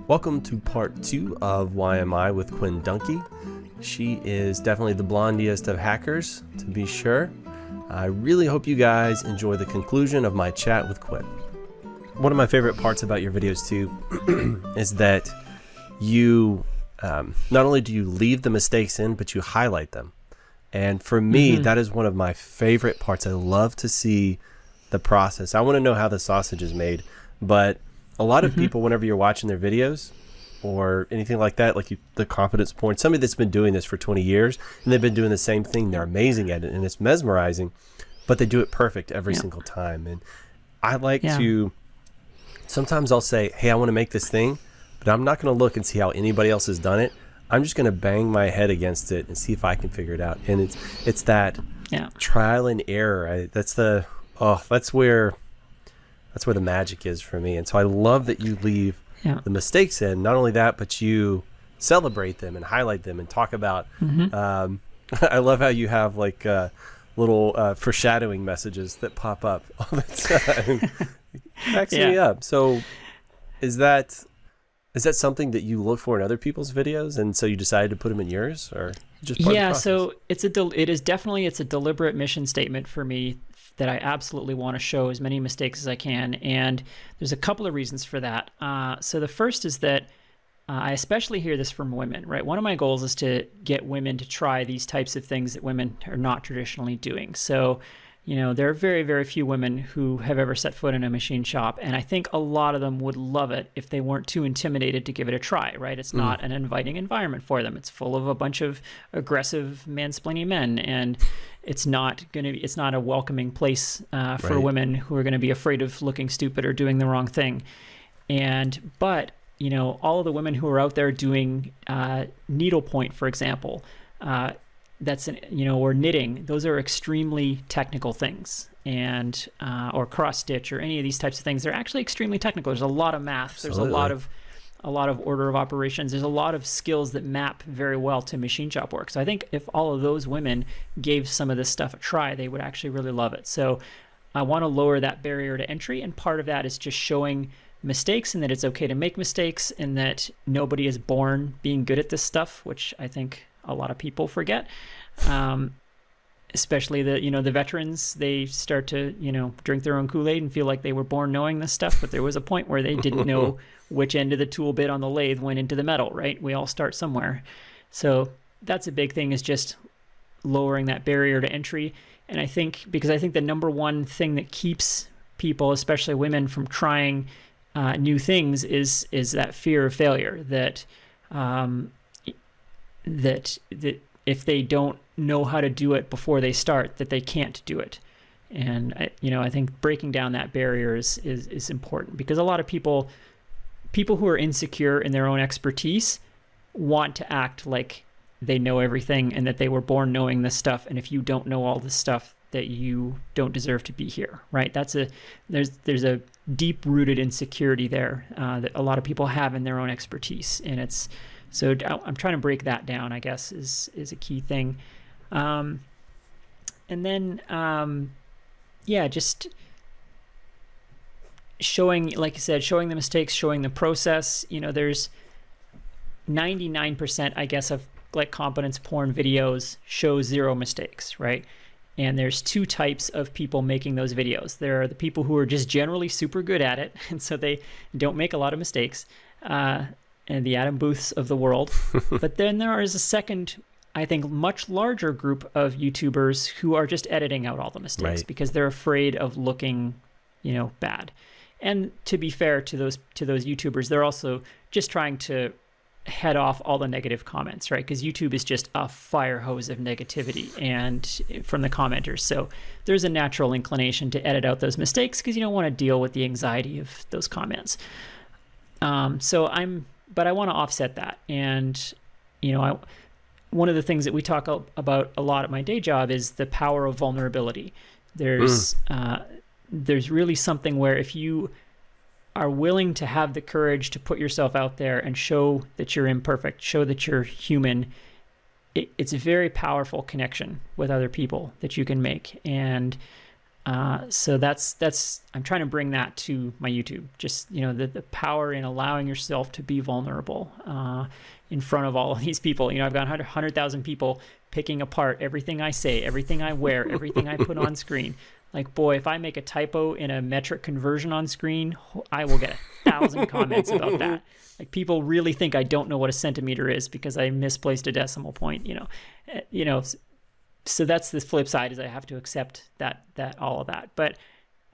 Welcome to part 2 of Why Am I with Quinn Dunki. She is definitely the blondiest of hackers, to be sure. I really hope you guys enjoy the conclusion of my chat with Quinn. One of my favorite parts about your videos too is that you not only do you leave the mistakes in, but you highlight them. And for me, that is one of my favorite parts. I love to see the process. I want to know how the sausage is made, but a lot of people, whenever you're watching their videos or anything like that, like the confidence porn, somebody that's been doing this for 20 years and they've been doing the same thing, they're amazing at it and it's mesmerizing, but they do it perfect every single time. And I like to, sometimes I'll say, hey, I want to make this thing, but I'm not going to look and see how anybody else has done it. I'm just going to bang my head against it and see if I can figure it out. And it's that trial and error. That's where the magic is for me. And so I love that you leave the mistakes in. Not only that, but you celebrate them and highlight them and talk about I love how you have like little foreshadowing messages that pop up all the time. It cracks me up. So is that something that you look for in other people's videos, and so you decided to put them in yours, or just part of the process? So it is definitely a deliberate mission statement for me that I absolutely want to show as many mistakes as I can, and there's a couple of reasons for that. So the first is that I especially hear this from women, right? One of my goals is to get women to try these types of things that women are not traditionally doing. So, you know, there are very, very few women who have ever set foot in a machine shop, and I think a lot of them would love it if they weren't too intimidated to give it a try, right? It's not an inviting environment for them. It's full of a bunch of aggressive mansplaining men, and it's not a welcoming place for women who are going to be afraid of looking stupid or doing the wrong thing. But you know, all of the women who are out there doing needlepoint, for example, or knitting, those are extremely technical things, and or cross stitch or any of these types of things. They're actually extremely technical. There's a lot of math. Absolutely. There's a lot of order of operations. There's a lot of skills that map very well to machine shop work. So I think if all of those women gave some of this stuff a try, they would actually really love it. So I want to lower that barrier to entry, and part of that is just showing mistakes, and that it's okay to make mistakes, and that nobody is born being good at this stuff, which I think a lot of people forget. Especially the veterans, they start to, drink their own Kool-Aid and feel like they were born knowing this stuff, but there was a point where they didn't know which end of the tool bit on the lathe went into the metal, right? We all start somewhere. So that's a big thing, is just lowering that barrier to entry. And I think the number one thing that keeps people, especially women, from trying new things is that fear of failure, that if they don't know how to do it before they start, that they can't do it. And I think breaking down that barrier is important, because a lot of people who are insecure in their own expertise want to act like they know everything and that they were born knowing this stuff. And if you don't know all this stuff, that you don't deserve to be here, right? There's a deep-rooted insecurity there that a lot of people have in their own expertise, and so I'm trying to break that down, I guess, is a key thing. And then, just showing, like you said, showing the mistakes, showing the process. There's 99%, I guess, of like competence porn videos show zero mistakes, right? And there's two types of people making those videos. There are the people who are just generally super good at it, and so they don't make a lot of mistakes, and the Adam Booths of the world. But then there is a second, I think, much larger group of YouTubers who are just editing out all the mistakes because they're afraid of looking, bad. And to be fair to those YouTubers, they're also just trying to head off all the negative comments, right? Because YouTube is just a fire hose of negativity and from the commenters. So there's a natural inclination to edit out those mistakes because you don't want to deal with the anxiety of those comments. But I want to offset that. And, one of the things that we talk about a lot at my day job is the power of vulnerability. There's really something where if you are willing to have the courage to put yourself out there and show that you're imperfect, show that you're human, it's a very powerful connection with other people that you can make. And So that's I'm trying to bring that to my YouTube. Just, the power in allowing yourself to be vulnerable in front of all of these people. I've got 100,000 people picking apart everything I say, everything I wear, everything I put on screen. Like, boy, if I make a typo in a metric conversion on screen, I will get 1,000 comments about that. Like, people really think I don't know what a centimeter is because I misplaced a decimal point. So that's the flip side, is I have to accept that all of that. But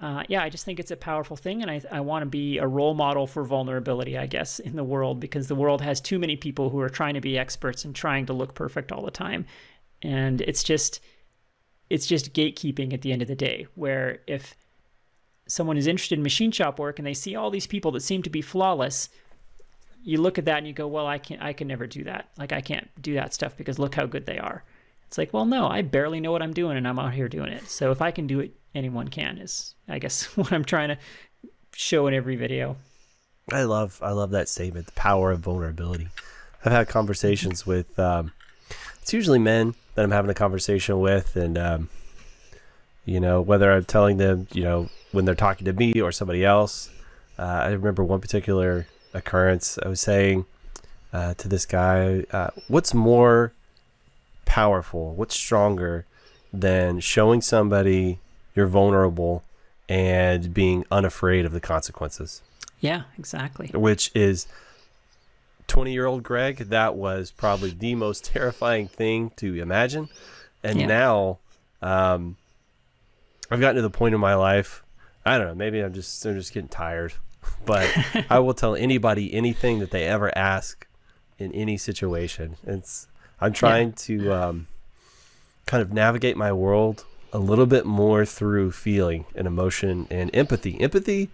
I just think it's a powerful thing, and I want to be a role model for vulnerability, I guess, in the world, because the world has too many people who are trying to be experts and trying to look perfect all the time, and it's just gatekeeping at the end of the day. Where if someone is interested in machine shop work and they see all these people that seem to be flawless, you look at that and you go, well, I can never do that. Like, I can't do that stuff because look how good they are. It's like, well, no, I barely know what I'm doing and I'm out here doing it. So if I can do it, anyone can, is, I guess, what I'm trying to show in every video. I love that statement, the power of vulnerability. I've had conversations with, it's usually men that I'm having a conversation with, and, whether I'm telling them, when they're talking to me or somebody else. I remember one particular occurrence. I was saying to this guy, what's more powerful, what's stronger than showing somebody you're vulnerable and being unafraid of the consequences? Yeah, exactly. Which is 20-year-old Greg, that was probably the most terrifying thing to imagine. And now I've gotten to the point in my life, I don't know, maybe I'm just getting tired, but I will tell anybody anything that they ever ask in any situation. I'm trying to kind of navigate my world a little bit more through feeling and emotion and empathy. Empathy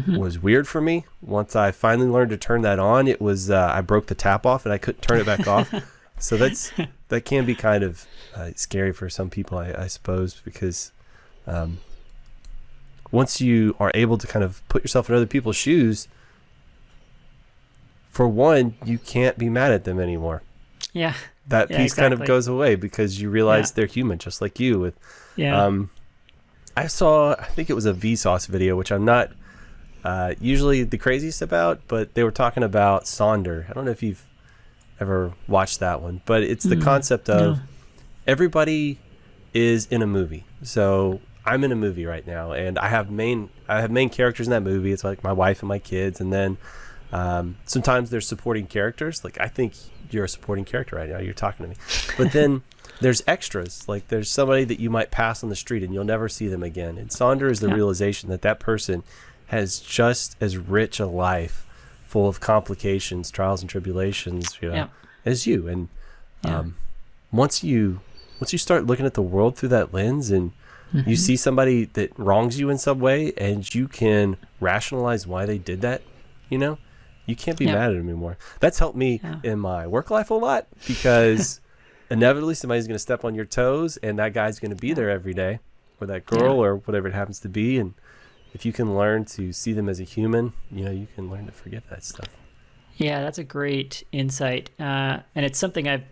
was weird for me. Once I finally learned to turn that on, it was I broke the tap off and I couldn't turn it back off. So that can be kind of scary for some people, I suppose, because once you are able to kind of put yourself in other people's shoes, for one, you can't be mad at them anymore. Yeah. That piece kind of goes away because you realize they're human just like you. I think it was a Vsauce video, which I'm not usually the craziest about, but they were talking about Sonder. I don't know if you've ever watched that one, but it's the concept of everybody is in a movie. So I'm in a movie right now, and I have main characters in that movie. It's like my wife and my kids, and then sometimes there's supporting characters. Like, I think you're a supporting character right now. You're talking to me. But then there's extras. Like, there's somebody that you might pass on the street and you'll never see them again. And Sonder is the realization that person has just as rich a life full of complications, trials and tribulations, as you. And once you start looking at the world through that lens, and you see somebody that wrongs you in some way, and you can rationalize why they did that, you can't be mad at them anymore. That's helped me in my work life a lot, because inevitably somebody's going to step on your toes, and that guy's going to be there every day, or that girl, or whatever it happens to be. And if you can learn to see them as a human, you can learn to forgive that stuff. Yeah, that's a great insight. And it's something I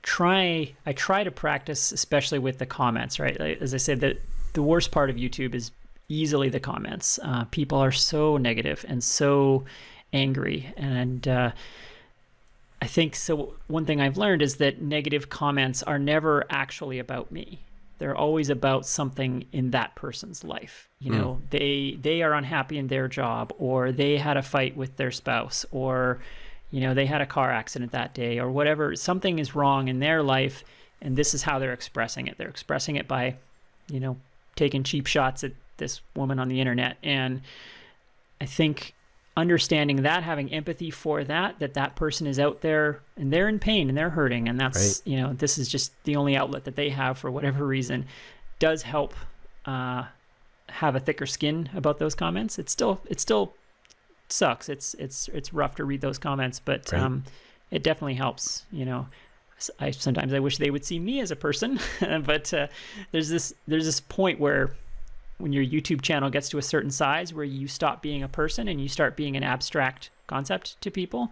try to practice, especially with the comments, right? As I said, the worst part of YouTube is easily the comments. People are so negative and so angry. And I think so. One thing I've learned is that negative comments are never actually about me. They're always about something in that person's life. They are unhappy in their job, or they had a fight with their spouse, or they had a car accident that day, or whatever. Something is wrong in their life, and this is how they're expressing it. They're expressing it by, taking cheap shots at this woman on the internet. And I think understanding that, having empathy for that person is out there and they're in pain and they're hurting, and that's this is just the only outlet that they have for whatever reason, does help have a thicker skin about those comments. It still sucks. It's rough to read those comments, but it definitely helps. Sometimes I wish they would see me as a person, but there's this point where, when your YouTube channel gets to a certain size, where you stop being a person and you start being an abstract concept to people,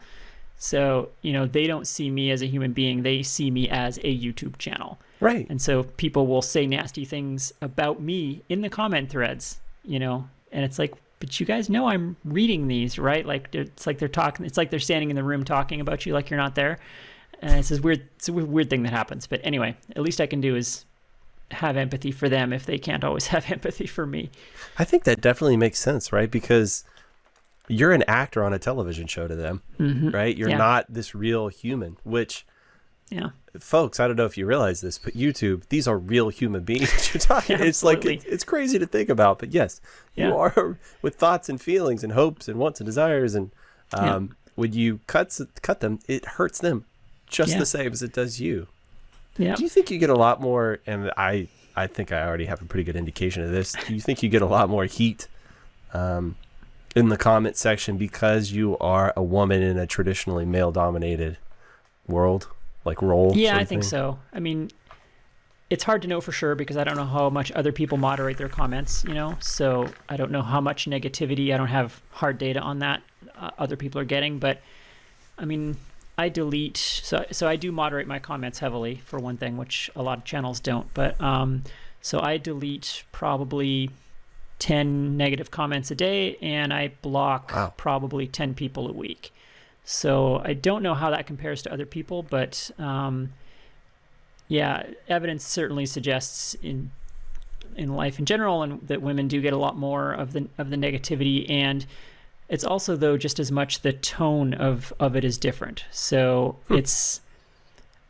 So, they don't see me as a human being. They see me as a YouTube channel. Right. And so people will say nasty things about me in the comment threads, and it's like, but you guys know I'm reading these, right? Like, it's like they're talking, it's like they're standing in the room talking about you like you're not there. And it's a weird thing that happens. But anyway, at least I can do is have empathy for them if they can't always have empathy for me. I think that definitely makes sense, right? Because you're an actor on a television show to them, right? You're not this real human, which, folks, I don't know if you realize this, but YouTube, these are real human beings you're talking. It's like, it's crazy to think about, but yes, you are with thoughts and feelings and hopes and wants and desires. And when you cut them, it hurts them just the same as it does you. Yeah. Do you think you get a lot more, and I think I already have a pretty good indication of this, do you think you get a lot more heat in the comment section because you are a woman in a traditionally male-dominated world, like role? Yeah, I think so. I mean, it's hard to know for sure because I don't know how much other people moderate their comments, so I don't know how much negativity. I don't have hard data on that other people are getting, but I mean, I delete, so I do moderate my comments heavily for one thing, which a lot of channels don't, but so I delete probably 10 negative comments a day, and I block probably 10 people a week. So I don't know how that compares to other people, but evidence certainly suggests in life in general, and that women do get a lot more of the negativity, and it's also, though, just as much the tone of it is different. So it's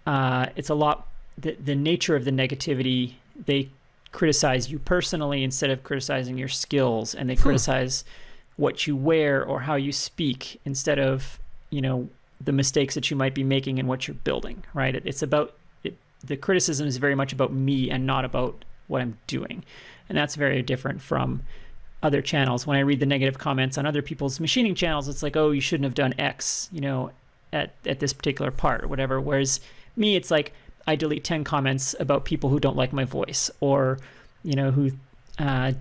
a lot, the nature of the negativity, they criticize you personally instead of criticizing your skills, and they criticize what you wear or how you speak instead of, the mistakes that you might be making and what you're building, right? It's about, the criticism is very much about me and not about what I'm doing. And that's very different from other channels. When I read the negative comments on other people's machining channels, it's like, oh, you shouldn't have done X, at this particular part or whatever. Whereas me, it's like, I delete 10 comments about people who don't like my voice, or, who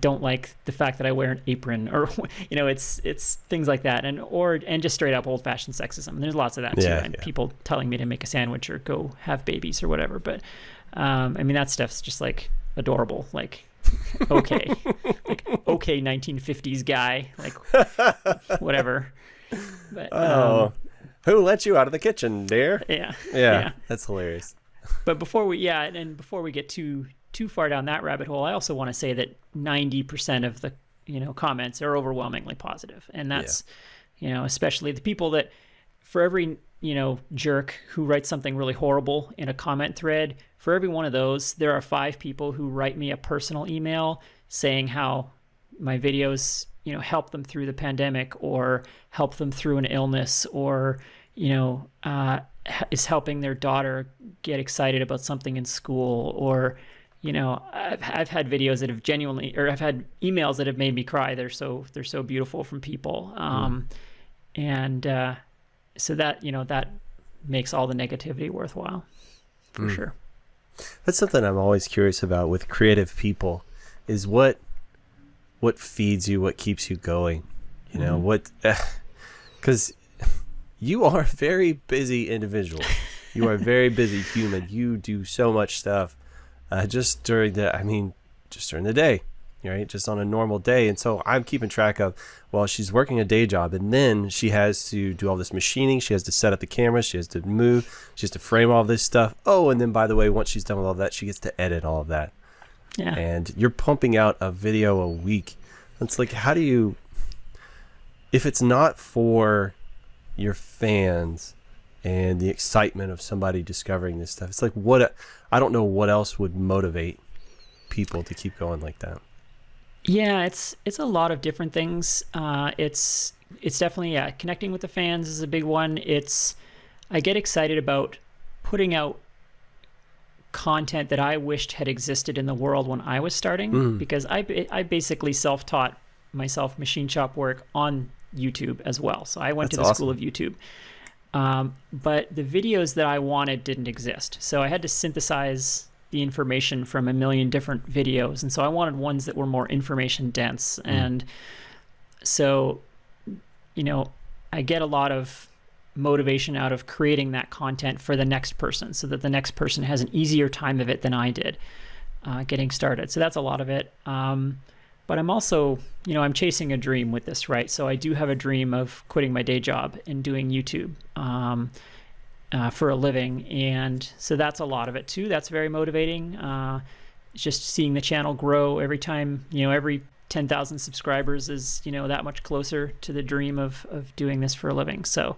don't like the fact that I wear an apron, or, it's things like that. And just straight up old fashioned sexism. And there's lots of that too. And people telling me to make a sandwich or go have babies or whatever. But, I mean, that stuff's just like adorable. Like, okay, like, okay, 1950s guy, like, whatever. But, who let you out of the kitchen, dear? Yeah. That's hilarious. But before we get too far down that rabbit hole, I also want to say that 90% of the comments are overwhelmingly positive, and that's especially the people that, for every jerk who writes something really horrible in a comment thread, for every one of those, there are 5 people who write me a personal email saying how my videos help them through the pandemic, or help them through an illness, or is helping their daughter get excited about something in school, or I've had videos that have genuinely, or I've had emails that have made me cry. They're so beautiful from people, and so that that makes all the negativity worthwhile, for sure. That's something I'm always curious about with creative people, is what feeds you, what keeps you going, what, because you are a very busy individual. You are a very busy human. You do so much stuff just during the day, right? Just on a normal day. And so I'm keeping track of, well, she's working a day job, and then she has to do all this machining. She has to set up the camera. She has to move. She has to frame all this stuff. Oh, and then, by the way, once she's done with all that, she gets to edit all of that. Yeah. And you're pumping out a video a week. It's like, how do you, if it's not for your fans and the excitement of somebody discovering this stuff, it's like, I don't know what else would motivate people to keep going like that. Yeah, it's a lot of different things. It's definitely, connecting with the fans is a big one. I get excited about putting out content that I wished had existed in the world when I was starting, because I basically self-taught myself machine shop work on YouTube as well. So I went to the school of YouTube. But the videos that I wanted didn't exist. So I had to synthesize the information from a million different videos. And so I wanted ones that were more information dense. And so, I get a lot of motivation out of creating that content for the next person so that the next person has an easier time of it than I did getting started. So that's a lot of it. But I'm also, I'm chasing a dream with this, right? So I do have a dream of quitting my day job and doing YouTube for a living. And so that's a lot of it too. That's very motivating. Just seeing the channel grow every time, every 10,000 subscribers is, that much closer to the dream of doing this for a living. So,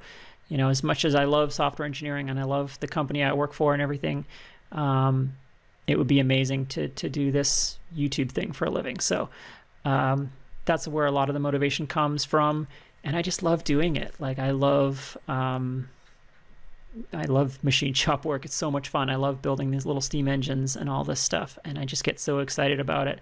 as much as I love software engineering and I love the company I work for and everything, it would be amazing to do this YouTube thing for a living. So that's where a lot of the motivation comes from. And I just love doing it. Like I love machine shop work. It's so much fun. I love building these little steam engines and all this stuff. And I just get so excited about it.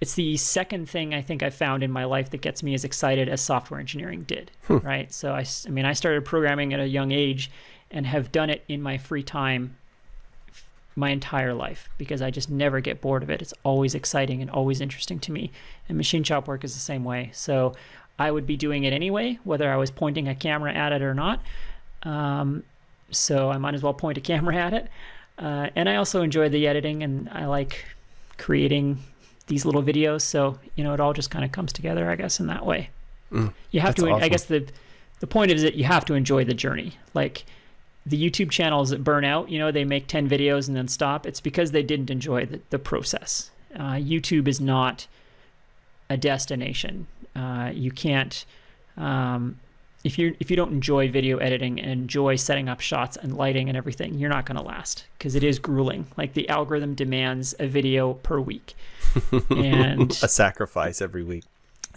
It's the second thing I think I found in my life that gets me as excited as software engineering did, right? So I started programming at a young age and have done it in my free time my entire life because I just never get bored of it. It's always exciting and always interesting to me. And machine shop work is the same way. So I would be doing it anyway, whether I was pointing a camera at it or not. So I might as well point a camera at it. And I also enjoy the editing and I like creating these little videos. So, it all just kind of comes together, I guess, in that way. You have to, awesome. I guess the point is that you have to enjoy the journey. Like the YouTube channels that burn out, they make 10 videos and then stop. It's because they didn't enjoy the process. YouTube is not a destination. You can't, if you don't enjoy video editing and enjoy setting up shots and lighting and everything, you're not going to last because it is grueling. Like the algorithm demands a video per week. And a sacrifice every week.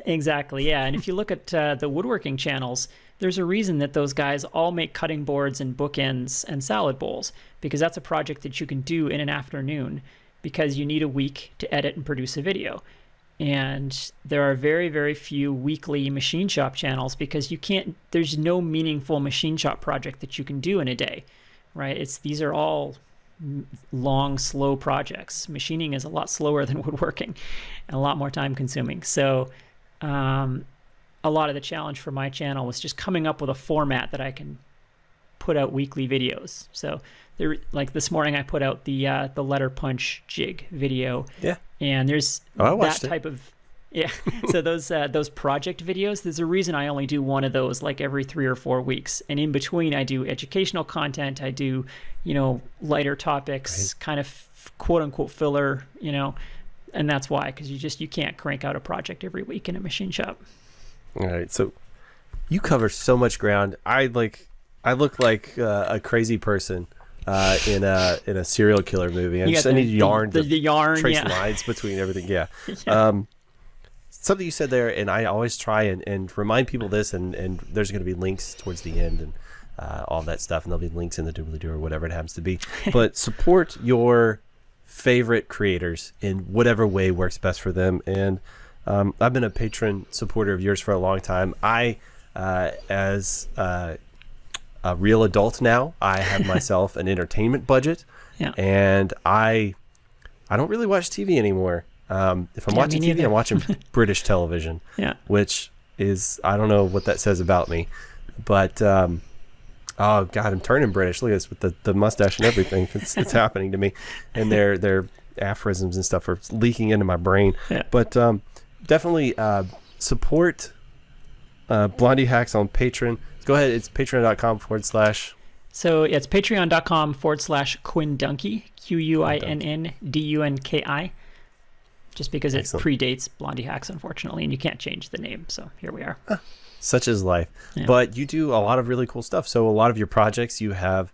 Exactly, yeah. And if you look at the woodworking channels, there's a reason that those guys all make cutting boards and bookends and salad bowls because that's a project that you can do in an afternoon because you need a week to edit and produce a video. And there are very, very few weekly machine shop channels because there's no meaningful machine shop project that you can do in a day, right? These are all long, slow projects. Machining is a lot slower than woodworking and a lot more time consuming. So a lot of the challenge for my channel was just coming up with a format that I can put out weekly videos. So like this morning I put out the letter punch jig video. Yeah. And there's that type of, yeah. So those project videos, there's a reason I only do one of those like every 3 or 4 weeks. And in between I do educational content. I do, lighter topics, kind of quote unquote filler, and that's why, because you can't crank out a project every week in a machine shop. All right. So you cover so much ground. I look like a crazy person in a serial killer movie. I need yarn to trace lines between everything. Yeah. Yeah. Something you said there, and I always try and remind people this, and there's going to be links towards the end and all that stuff, and there'll be links in the doobly-doo or whatever it happens to be. But support your favorite creators in whatever way works best for them. And I've been a patron supporter of yours for a long time. As a real adult now, I have myself an entertainment budget, and I don't really watch TV anymore. If I'm watching TV, I'm watching British television, which is, I don't know what that says about me, but oh God, I'm turning British. Look at this with the mustache and everything. It's happening to me, and their aphorisms and stuff are leaking into my brain. Yeah. But definitely support Blondie Hacks on Patreon. Go ahead. It's patreon.com/. So it's patreon.com/Quinn Dunki, QUINNDUNKI. Just because it predates Blondie Hacks, unfortunately, and you can't change the name. So here we are. Such is life. Yeah. But you do a lot of really cool stuff. So a lot of your projects, you have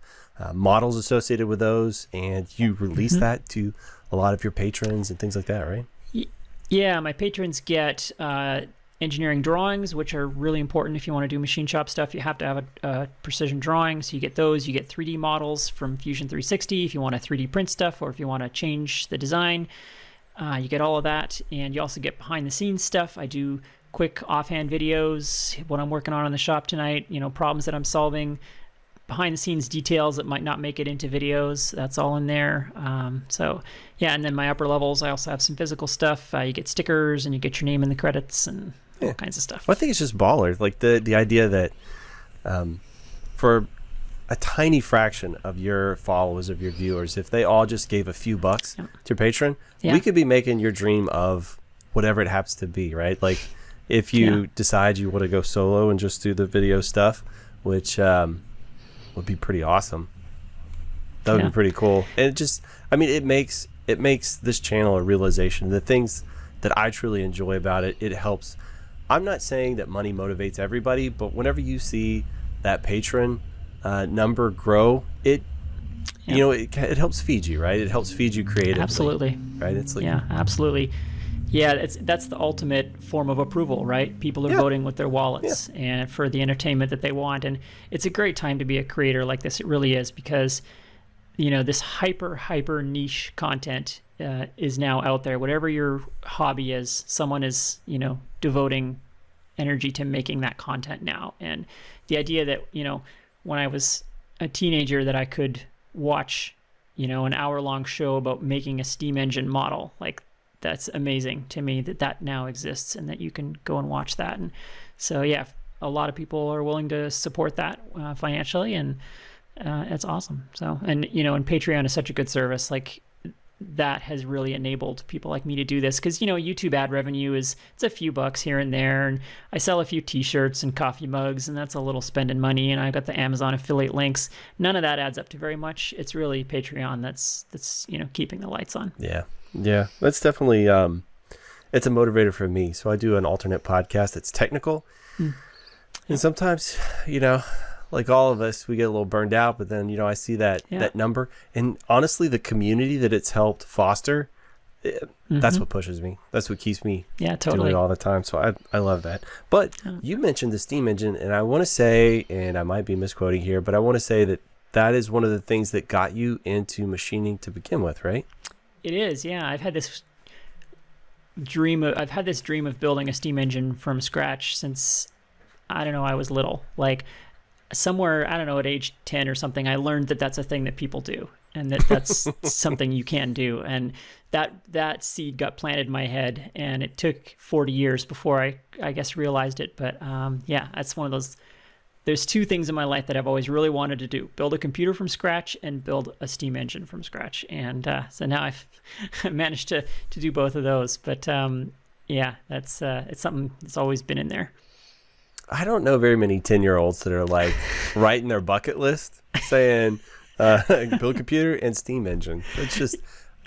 models associated with those, and you release that to a lot of your patrons and things like that, right? Yeah, my patrons get engineering drawings, which are really important if you want to do machine shop stuff. You have to have a precision drawing, so you get those. You get 3D models from Fusion 360 if you want to 3D print stuff or if you want to change the design. You get all of that, and you also get behind the scenes stuff. I do quick offhand videos, what I'm working on in the shop tonight, problems that I'm solving, behind the scenes details that might not make it into videos. That's all in there. So yeah, and then my upper levels, I also have some physical stuff. You get stickers and you get your name in the credits and all kinds of stuff. Well, I think it's just baller. Like the idea that for a tiny fraction of your followers, of your viewers, if they all just gave a few bucks to your Patreon, we could be making your dream of whatever it happens to be, right? Like if you decide you want to go solo and just do the video stuff, which would be pretty awesome. That would be pretty cool. And it just, I mean, it makes this channel a realization. The things that I truly enjoy about it, it helps. I'm not saying that money motivates everybody, but whenever you see that patron number grow, it you know, it helps feed you, right? It helps feed you creatively. Absolutely. Right? It's like, absolutely. Yeah, that's the ultimate form of approval, right? People are voting with their wallets and for the entertainment that they want. And it's a great time to be a creator like this. It really is, because you know, this hyper niche content is now out there. Whatever your hobby is, someone is, you know, devoting energy to making that content now. And the idea that, you know, when I was a teenager, that I could watch, you know, an hour-long show about making a steam engine model, like, that's amazing to me that now exists and that you can go and watch that. And so, yeah, a lot of people are willing to support that financially, and it's awesome. So, and you know, and Patreon is such a good service. Like, that has really enabled people like me to do this, because you know, YouTube ad revenue it's a few bucks here and there, and I sell a few t-shirts and coffee mugs, and that's a little spending money, and I got the Amazon affiliate links. None of that adds up to very much. It's really Patreon that's you know, keeping the lights on. Yeah, that's definitely it's a motivator for me. So I do an alternate podcast that's technical, and sometimes, you know, like all of us, we get a little burned out, but then, you know, I see that number, and honestly, the community that it's helped foster, that's what pushes me. That's what keeps me doing it all the time. So I love that. But you mentioned the steam engine, and I want to say, and I might be misquoting here, but I want to say that is one of the things that got you into machining to begin with, right? It is, yeah. I've had this dream of building a steam engine from scratch since, I don't know, I was little. Like, somewhere, I don't know, at age 10 or something, I learned that that's a thing that people do, and that's something you can do. And that seed got planted in my head, and it took 40 years before I guess realized it. But yeah, that's one of those. There's two things in my life that I've always really wanted to do: build a computer from scratch and build a steam engine from scratch. And so now I've managed to do both of those. But yeah, it's something that's always been in there. I don't know very many 10-year-olds that are like writing their bucket list saying build computer and steam engine. It's just,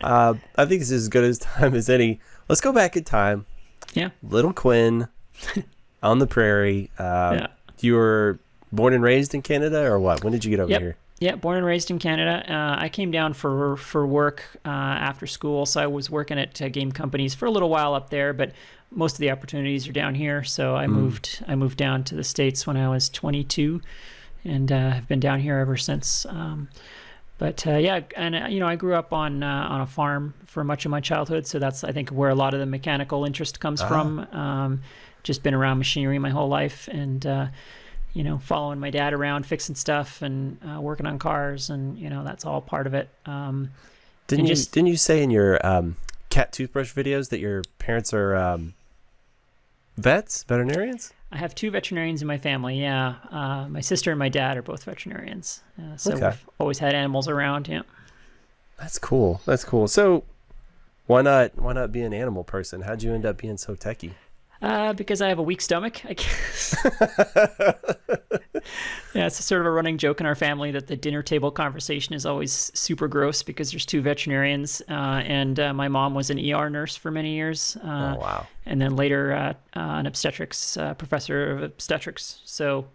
I think it's as good as time as any. Let's go back in time. Yeah. Little Quinn on the prairie. You were born and raised in Canada, or what? When did you get over here? Yeah, born and raised in Canada. I came down for work after school, so I was working at game companies for a little while up there, but most of the opportunities are down here. So I moved down to the States when I was 22, and have been down here ever since. But yeah, and you know, I grew up on a farm for much of my childhood, so that's, I think, where a lot of the mechanical interest comes from. Just been around machinery my whole life, and you know, following my dad around fixing stuff and working on cars, and you know, that's all part of it. Didn't you say in your cat toothbrush videos that your parents are veterinarians? I have two veterinarians in my family. Yeah, my sister and my dad are both veterinarians, so we've always had animals around. Yeah, that's cool. That's cool. So why not be an animal person? How'd you end up being so techy? Because I have a weak stomach, I guess. Yeah, it's sort of a running joke in our family that the dinner table conversation is always super gross because there's two veterinarians, and my mom was an ER nurse for many years. Oh, wow. And then later an obstetrics professor of obstetrics. So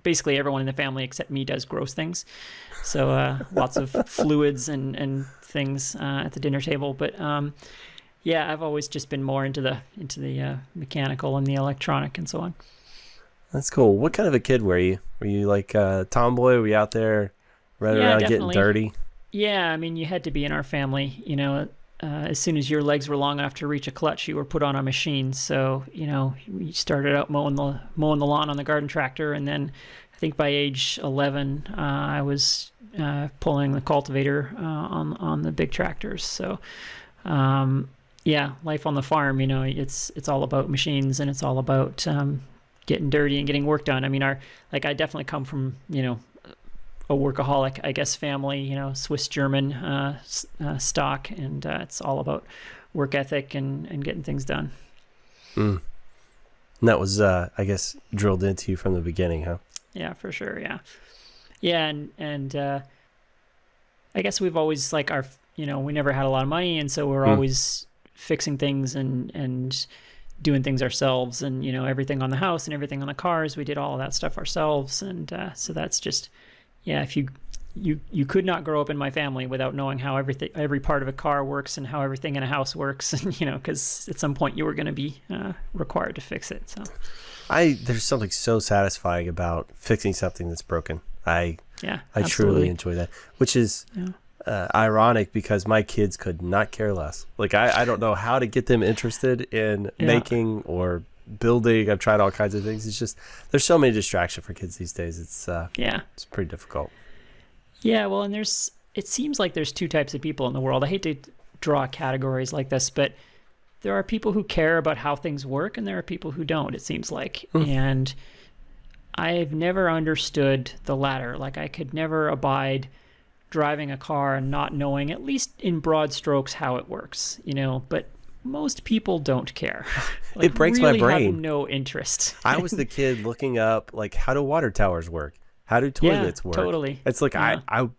basically everyone in the family except me does gross things. So lots of fluids and things at the dinner table. But yeah, I've always just been more into the mechanical and the electronic and so on. That's cool. What kind of a kid were you? Were you like a tomboy? Were you out there running around definitely. Getting dirty? Yeah, I mean, you had to be in our family. You know, as soon as your legs were long enough to reach a clutch, you were put on a machine. So, you know, you started out mowing the lawn on the garden tractor, and then I think by age 11, I was pulling the cultivator on the big tractors. So, yeah, life on the farm, you know, it's all about machines, and it's all about getting dirty and getting work done. I mean, I definitely come from, a workaholic, I guess, family, Swiss German stock, and it's all about work ethic and getting things done. And that was, I guess, drilled into you from the beginning, huh? Yeah, for sure. Yeah. Yeah. And I guess we've always we never had a lot of money. And so we're always fixing things and doing things ourselves, and, everything on the house and everything on the cars. We did all of that stuff ourselves. And so that's just, if you could not grow up in my family without knowing how every part of a car works and how everything in a house works, and because at some point you were going to be required to fix it. So there's something so satisfying about fixing something that's broken. I truly enjoy that, which is ironic because my kids could not care less. Like I don't know how to get them interested in making or building. I've tried all kinds of things. It's just there's so many distractions for kids these days. It's pretty difficult. Yeah, well, and it seems like there's two types of people in the world. I hate to draw categories like this, but there are people who care about how things work, and there are people who don't, it seems like. And I've never understood the latter. Like, I could never abide driving a car and not knowing, at least in broad strokes, how it works, but most people don't care. It breaks my brain. Have no interest. I was the kid looking up, like, how do water towers work? How do toilets work? Totally. It's like, I'll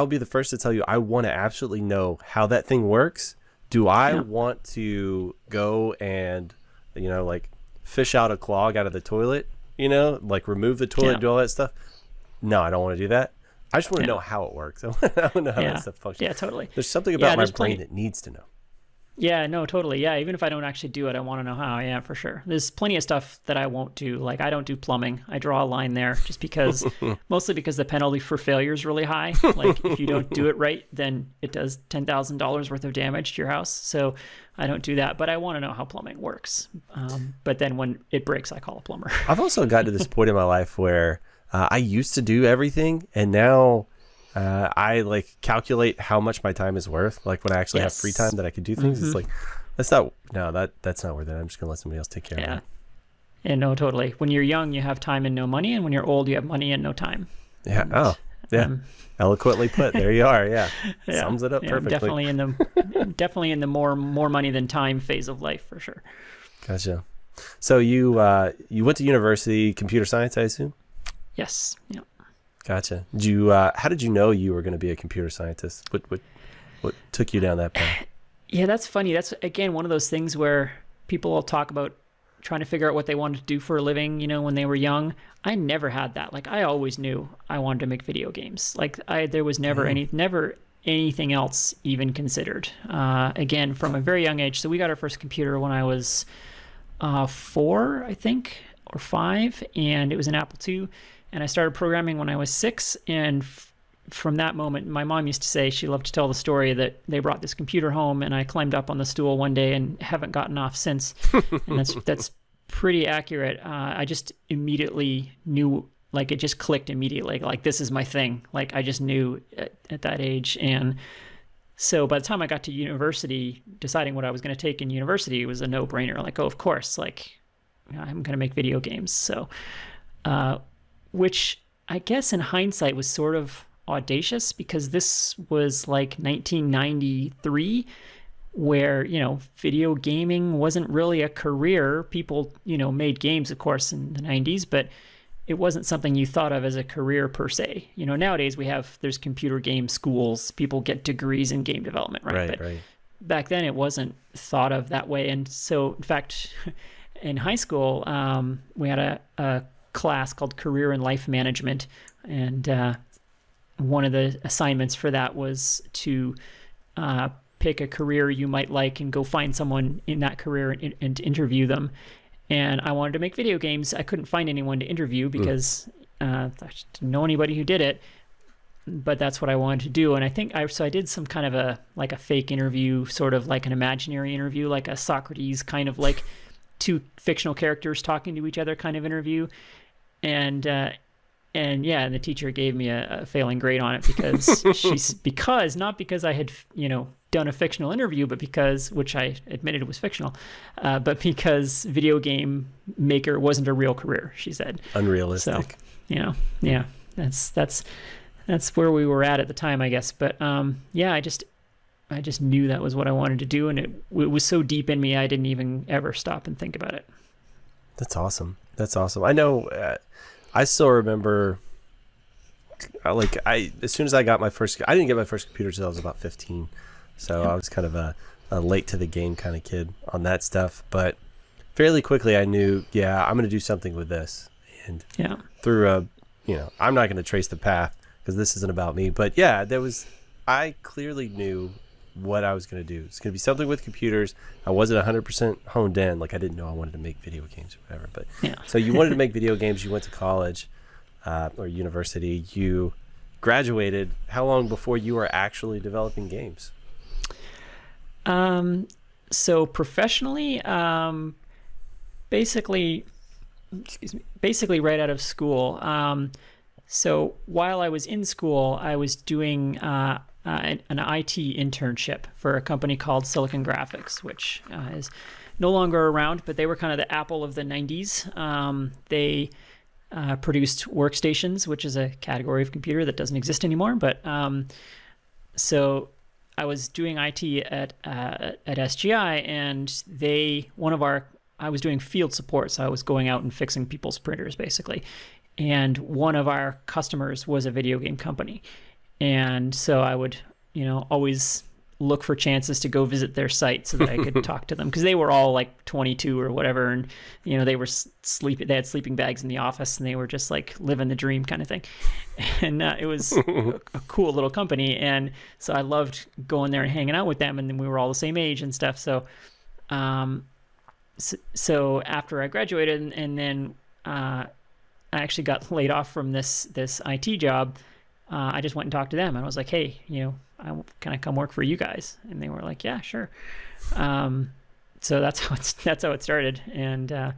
be the first to tell you, I want to absolutely know how that thing works. Do I want to go and, fish out a clog out of the toilet, remove the toilet, do all that stuff? No, I don't want to do that. I just want to know how it works. I want to know how that stuff functions. Yeah, totally. There's something about my brain that needs to know. Yeah, no, totally. Yeah, even if I don't actually do it, I want to know how. Yeah, for sure. There's plenty of stuff that I won't do. Like, I don't do plumbing. I draw a line there just because, mostly because the penalty for failure is really high. Like, if you don't do it right, then it does $10,000 worth of damage to your house. So I don't do that. But I want to know how plumbing works. But then when it breaks, I call a plumber. I've also gotten to this point in my life where I used to do everything, and now I calculate how much my time is worth. Like when I actually have free time that I can do things, it's like, that's not worth it. I'm just gonna let somebody else take care of it. Yeah, no, totally. When you're young, you have time and no money, and when you're old, you have money and no time. Yeah. And, Eloquently put. There you are. Yeah. Sums it up perfectly. Definitely in the more money than time phase of life, for sure. Gotcha. So you went to university, computer science, I assume? Yes. Yeah. Gotcha. How did you know you were going to be a computer scientist? What took you down that path? Yeah, that's funny. That's, again, one of those things where people will talk about trying to figure out what they wanted to do for a living, when they were young. I never had that. Like, I always knew I wanted to make video games. Like, there was never anything else even considered. Again, from a very young age. So we got our first computer when I was 4, I think, or 5, and it was an Apple II. And I started programming when I was 6, and from that moment, my mom used to say, she loved to tell the story that they brought this computer home, and I climbed up on the stool one day and haven't gotten off since. And that's pretty accurate. I just immediately knew, like, it just clicked immediately. Like, this is my thing. Like, I just knew at that age. And so by the time I got to university, deciding what I was going to take in university was a no-brainer. Like, oh, of course, like, I'm going to make video games. So, which I guess in hindsight was sort of audacious, because this was like 1993, where, video gaming wasn't really a career. People, made games, of course, in the 90s, but it wasn't something you thought of as a career per se. Nowadays there's computer game schools, people get degrees in game development, right? But back then it wasn't thought of that way. And so, in fact, in high school, we had a class called Career and Life Management, and one of the assignments for that was to pick a career you might like and go find someone in that career and interview them. And I wanted to make video games. I couldn't find anyone to interview because I didn't know anybody who did it, but that's what I wanted to do. And I think I did some kind of a fake interview, sort of like an imaginary interview, like a Socrates kind of, like, two fictional characters talking to each other kind of interview. And and the teacher gave me a failing grade on it because not because I had, done a fictional interview, but because, which I admitted was fictional, but because video game maker wasn't a real career, she said. Unrealistic. So, yeah, that's where we were at the time, I guess. But I just knew that was what I wanted to do, and it was so deep in me, I didn't even ever stop and think about it. That's awesome. I know. I still remember. As soon as I got my first, I didn't get my first computer until I was about 15, so I was kind of a late to the game kind of kid on that stuff. But fairly quickly, I knew, I'm going to do something with this, and through I'm not going to trace the path because this isn't about me. But I clearly knew what I was going to do. It's going to be something with computers. I wasn't 100% honed in. Like, I didn't know I wanted to make video games or whatever. But so you wanted to make video games. You went to college or university. You graduated. How long before you were actually developing games? So professionally, basically right out of school. So while I was in school, I was doing an IT internship for a company called Silicon Graphics, which is no longer around, but they were kind of the Apple of the 90s. They produced workstations, which is a category of computer that doesn't exist anymore. But so I was doing IT at SGI, and I was doing field support, so I was going out and fixing people's printers, basically. And one of our customers was a video game company. And so I would, always look for chances to go visit their site so that I could talk to them, because they were all like 22 or whatever. And, they were they had sleeping bags in the office, and they were just like living the dream kind of thing. And it was a cool little company. And so I loved going there and hanging out with them. And then we were all the same age and stuff. So, so after I graduated and then, I actually got laid off from this IT job. I just went and talked to them, and I was like, "Hey, can I come work for you guys?" And they were like, "Yeah, sure." So that's how it started. And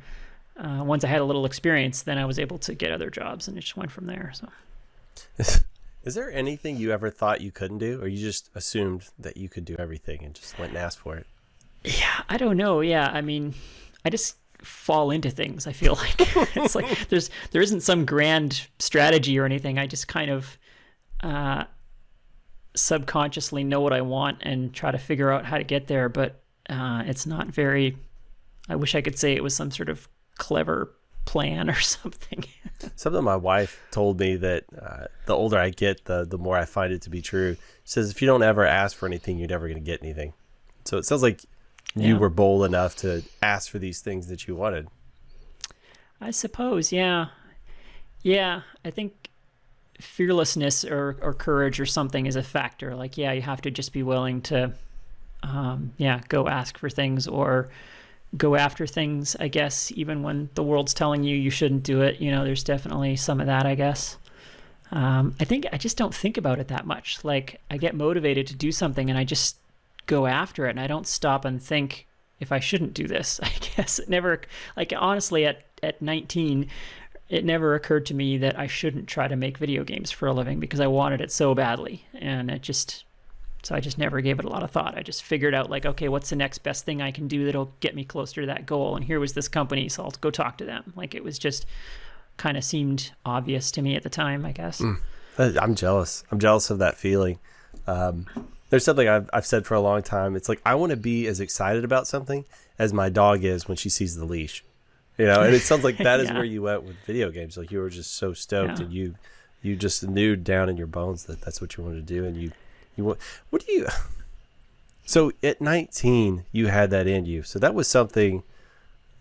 once I had a little experience, then I was able to get other jobs, and it just went from there. So, is there anything you ever thought you couldn't do, or you just assumed that you could do everything and just went and asked for it? Yeah, I don't know. Yeah, I mean, I just fall into things. I feel like it's like there isn't some grand strategy or anything. I just kind of subconsciously know what I want and try to figure out how to get there, but it's not very, I wish I could say it was some sort of clever plan or something. Something my wife told me that the older I get, the more I find it to be true. She says, if you don't ever ask for anything, you're never going to get anything. So it sounds like you were bold enough to ask for these things that you wanted. I suppose, yeah. Yeah, I think fearlessness or courage or something is a factor. Like, you have to just be willing to, go ask for things or go after things, I guess, even when the world's telling you shouldn't do it. There's definitely some of that, I guess. I think I just don't think about it that much. Like, I get motivated to do something and I just go after it, and I don't stop and think if I shouldn't do this. I guess it never, like, honestly, at 19, it never occurred to me that I shouldn't try to make video games for a living because I wanted it so badly. And I just never gave it a lot of thought. I just figured out, like, okay, what's the next best thing I can do that'll get me closer to that goal? And here was this company, so I'll go talk to them. Like, it was just kind of seemed obvious to me at the time, I guess. I'm jealous. I'm jealous of that feeling. There's something I've said for a long time. It's like, I want to be as excited about something as my dog is when she sees the leash, and it sounds like that is where you went with video games. Like, you were just so stoked and you just knew down in your bones that that's what you wanted to do. And so at 19, you had that in you. So that was something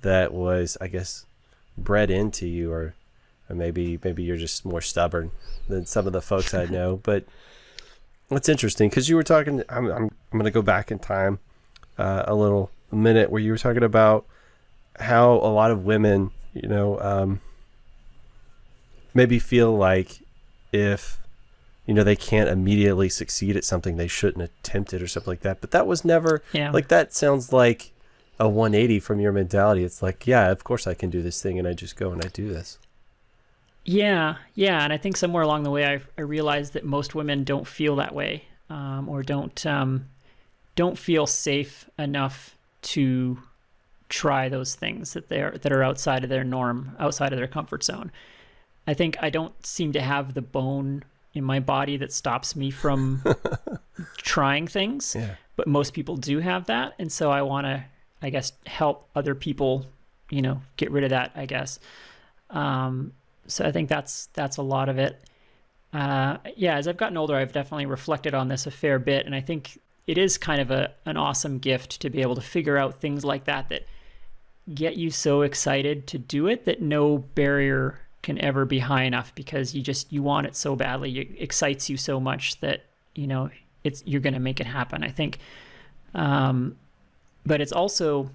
that was, I guess, bred into you, or maybe you're just more stubborn than some of the folks I know. But what's interesting, because you were talking, I'm going to go back in time a minute, where you were talking about how a lot of women, maybe feel like if, they can't immediately succeed at something, they shouldn't attempt it or something like that. But that was never, like, that sounds like a 180 from your mentality. It's like, yeah, of course I can do this thing, and I just go and I do this. Yeah. And I think somewhere along the way, I realized that most women don't feel that way, or don't feel safe enough to try those things that are outside of their norm, outside of their comfort zone. I think I don't seem to have the bone in my body that stops me from trying things, but most people do have that. And so I want to, I guess, help other people, get rid of that, I guess. So I think that's a lot of it. As I've gotten older, I've definitely reflected on this a fair bit. And I think it is kind of an awesome gift to be able to figure out things like that get you so excited to do it that no barrier can ever be high enough, because you want it so badly. It excites you so much that, you're going to make it happen, I think. But it's also,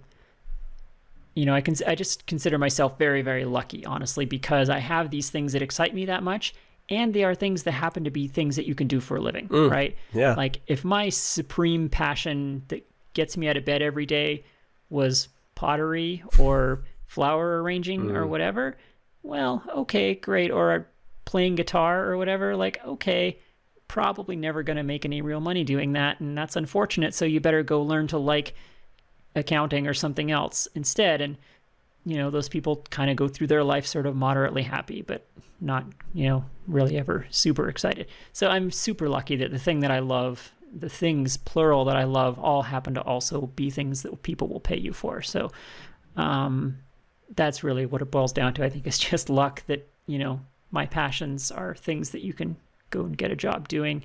I just consider myself very, very lucky, honestly, because I have these things that excite me that much. And they are things that happen to be things that you can do for a living, right? Yeah. Like if my supreme passion that gets me out of bed every day was pottery or flower arranging or whatever, well, okay, great. Or playing guitar or whatever, like, okay, probably never going to make any real money doing that. And that's unfortunate. So you better go learn to like accounting or something else instead. And, those people kind of go through their life sort of moderately happy, but not, really ever super excited. So I'm super lucky that the thing that I love, the things plural that I love, all happen to also be things that people will pay you for. So that's really what it boils down to. I think it's just luck that, my passions are things that you can go and get a job doing.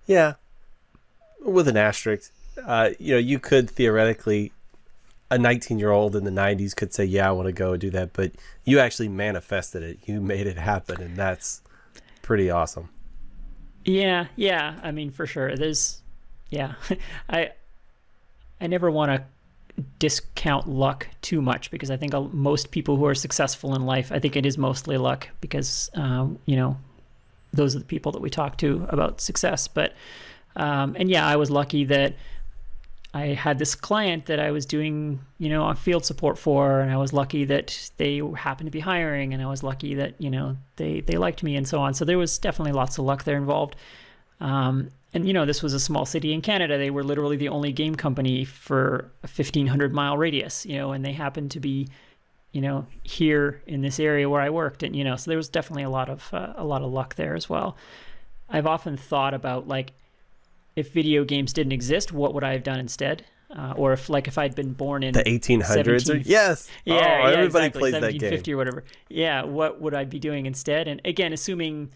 Yeah. With an asterisk, you could theoretically, a 19-year-old in the 90s could say, yeah, I want to go and do that. But you actually manifested it. You made it happen. And that's pretty awesome. Yeah. I mean, for sure. I never want to discount luck too much, because I think most people who are successful in life, I think it is mostly luck, because, those are the people that we talk to about success. But, I was lucky that I had this client that I was doing, on field support for, and I was lucky that they happened to be hiring, and I was lucky that, they liked me and so on. So there was definitely lots of luck there involved. And, this was a small city in Canada. They were literally the only game company for a 1,500-mile radius, and they happened to be, here in this area where I worked. And, so there was definitely a lot of luck there as well. I've often thought about, like, if video games didn't exist, what would I have done instead? Or if I'd been born in the 1800s, yes, everybody exactly. plays that game, 1750 or whatever. Yeah, what would I be doing instead? And again, assuming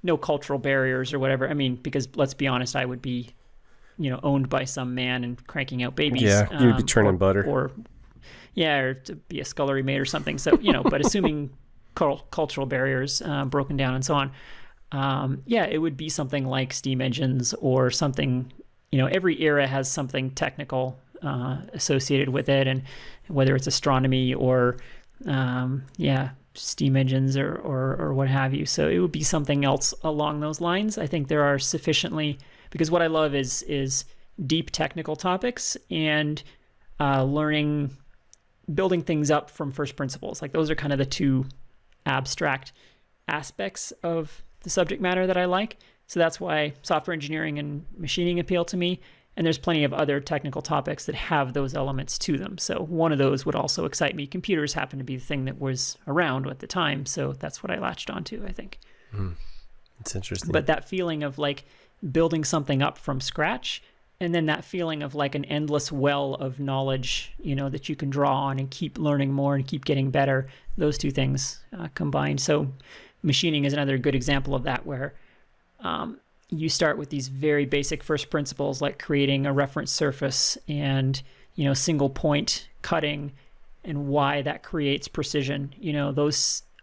no cultural barriers or whatever. I mean, because let's be honest, I would be, owned by some man and cranking out babies. Yeah, you'd be churning butter, or to be a scullery maid or something. So but assuming cultural barriers broken down and so on. It would be something like steam engines or something, every era has something technical associated with it, and whether it's astronomy or steam engines or what have you. So it would be something else along those lines. I think there are sufficiently, because what I love is deep technical topics and building things up from first principles. Like those are kind of the two abstract aspects of the subject matter that I like. So that's why software engineering and machining appeal to me. And there's plenty of other technical topics that have those elements to them. So one of those would also excite me. Computers happen to be the thing that was around at the time. So that's what I latched onto, I think. It's interesting. But that feeling of like building something up from scratch, and then that feeling of like an endless well of knowledge, that you can draw on and keep learning more and keep getting better, those two things combined. So machining is another good example of that, where you start with these very basic first principles, like creating a reference surface and, single point cutting and why that creates precision.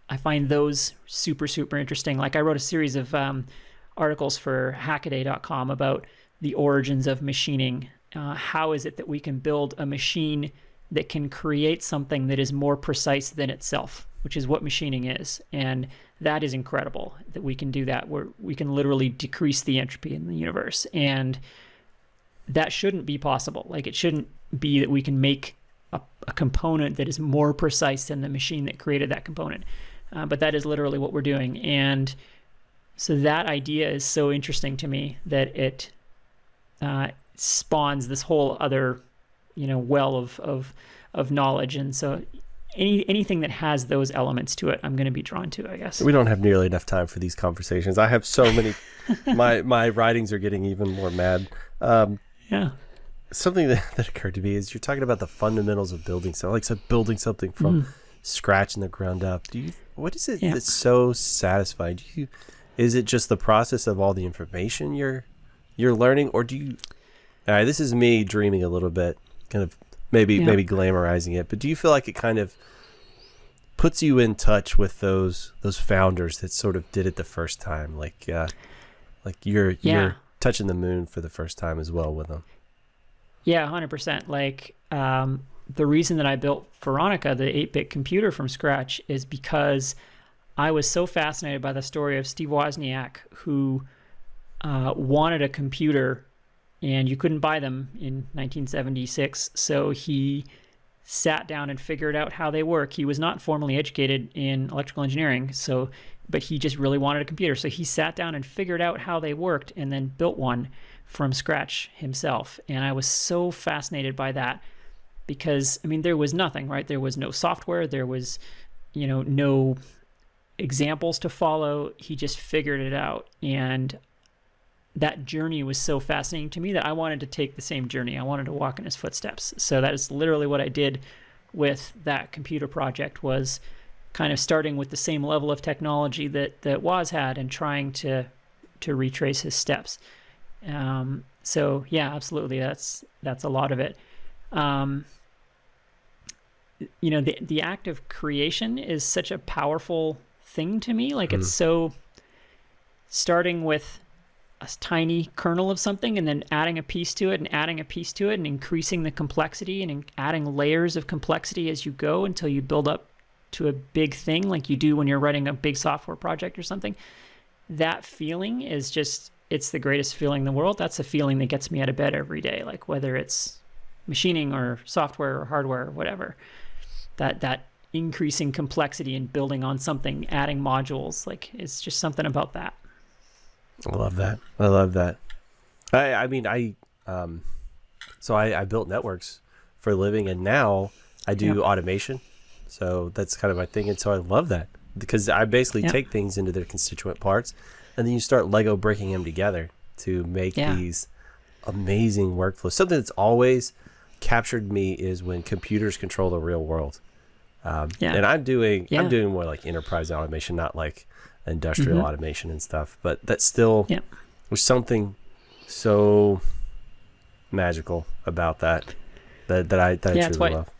I find those super, super interesting. Like I wrote a series of articles for hackaday.com about the origins of machining. How is it that we can build a machine that can create something that is more precise than itself, which is what machining is. And that is incredible that we can do that, where we can literally decrease the entropy in the universe. And that shouldn't be possible. Like it shouldn't be that we can make a component that is more precise than the machine that created that component. but that is literally what we're doing. And so that idea is so interesting to me that it spawns this whole other, well of knowledge. And so anything that has those elements to it, I'm going to be drawn to, I guess. We don't have nearly enough time for these conversations. I have so many. my writings are getting even more mad. Yeah. Something that occurred to me is you're talking about the fundamentals of building something, like building something from scratch in the ground up. What is it that's so satisfying? Is it just the process of all the information you're learning, or do you? All right, this is me dreaming a little bit, kind of maybe glamorizing it, but do you feel like it kind of puts you in touch with those founders that sort of did it the first time, like you're touching the moon for the first time as well with them? Yeah, 100%. Like the reason that I built Veronica, the 8-bit computer from scratch, is because I was so fascinated by the story of Steve Wozniak, who wanted a computer, and you couldn't buy them in 1976. So he sat down and figured out how they work. He was not formally educated in electrical engineering, but he just really wanted a computer. So he sat down and figured out how they worked and then built one from scratch himself. And I was so fascinated by that because, there was nothing, right? There was no software. There was, no examples to follow. He just figured it out. And that journey was so fascinating to me that I wanted to take the same journey. I wanted to walk in his footsteps. So that is literally what I did with that computer project, was kind of starting with the same level of technology that Woz had and trying to retrace his steps. So yeah, absolutely. That's a lot of it. The act of creation is such a powerful thing to me. Like it's so, starting with a tiny kernel of something and then adding a piece to it and adding a piece to it and increasing the complexity and adding layers of complexity as you go until you build up to a big thing like you do when you're writing a big software project or something. That feeling is just, it's the greatest feeling in the world. That's a feeling that gets me out of bed every day, like whether it's machining or software or hardware or whatever. That increasing complexity and building on something, adding modules, like it's just something about that. I love that. I built networks for a living, and now I do automation. So that's kind of my thing. And so I love that because I basically take things into their constituent parts, and then you start Lego breaking them together to make these amazing workflows. Something that's always captured me is when computers control the real world. And I'm doing more like enterprise automation, not like industrial automation and stuff, but that's still there's something so magical about that I truly love.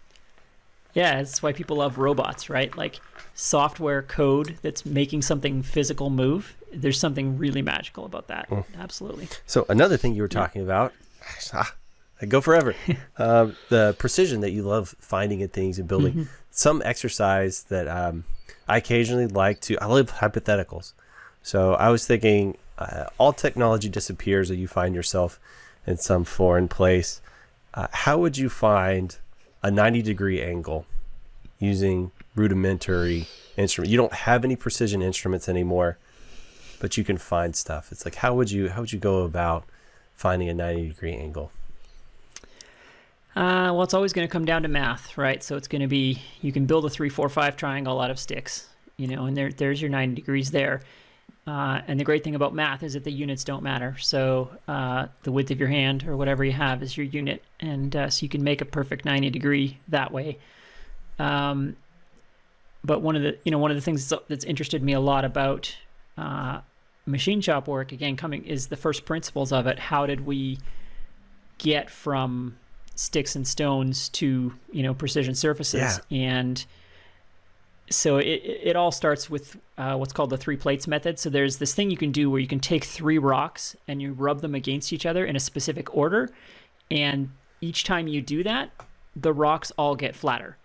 Yeah, it's why people love robots, right? Like software code that's making something physical move. There's something really magical about that. Absolutely. So another thing you were talking about, I go forever. The precision that you love finding in things and building. Some exercise that I occasionally like to, I love hypotheticals. So I was thinking all technology disappears or you find yourself in some foreign place. How would you find a 90-degree angle using rudimentary instrument? You don't have any precision instruments anymore, but you can find stuff. It's like, how would you go about finding a 90-degree angle? Well, it's always going to come down to math, right? So it's going to be, you can build a 3, 4, 5 triangle out of sticks, and there's your 90 degrees there. And the great thing about math is that the units don't matter. So the width of your hand or whatever you have is your unit. And so you can make a perfect 90 degree that way. But one of the things that's interested me a lot about machine shop work, again, is the first principles of it. How did we get from sticks and stones to precision surfaces? And so it all starts with what's called the 3 plates method. So there's this thing you can do where you can take 3 rocks and you rub them against each other in a specific order, and each time you do that, the rocks all get flatter.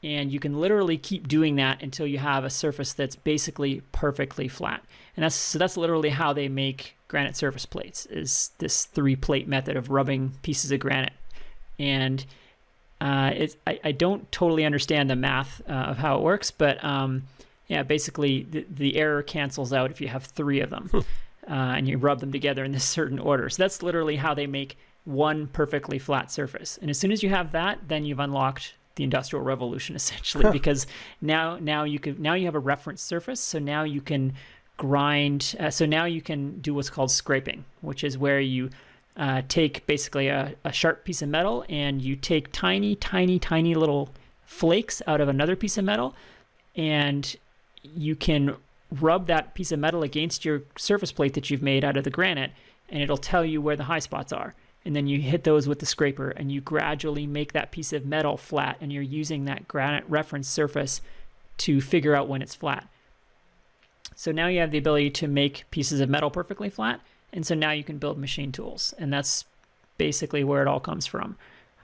And you can literally keep doing that until you have a surface that's basically perfectly flat. And that's literally how they make granite surface plates, is this 3 plate method of rubbing pieces of granite. And I don't totally understand the math of how it works, but Yeah, basically the error cancels out if you have 3 of them, and you rub them together in this certain order. So that's literally how they make one perfectly flat surface. And as soon as you have that, then you've unlocked the Industrial Revolution, essentially, because now you have a reference surface. So now you can grind. So now you can do what's called scraping, which is where you take basically a sharp piece of metal, and you take tiny, tiny, tiny little flakes out of another piece of metal, and you can rub that piece of metal against your surface plate that you've made out of the granite, and it'll tell you where the high spots are. And then you hit those with the scraper, and you gradually make that piece of metal flat, and you're using that granite reference surface to figure out when it's flat. So now you have the ability to make pieces of metal perfectly flat, and so now you can build machine tools, and that's basically where it all comes from.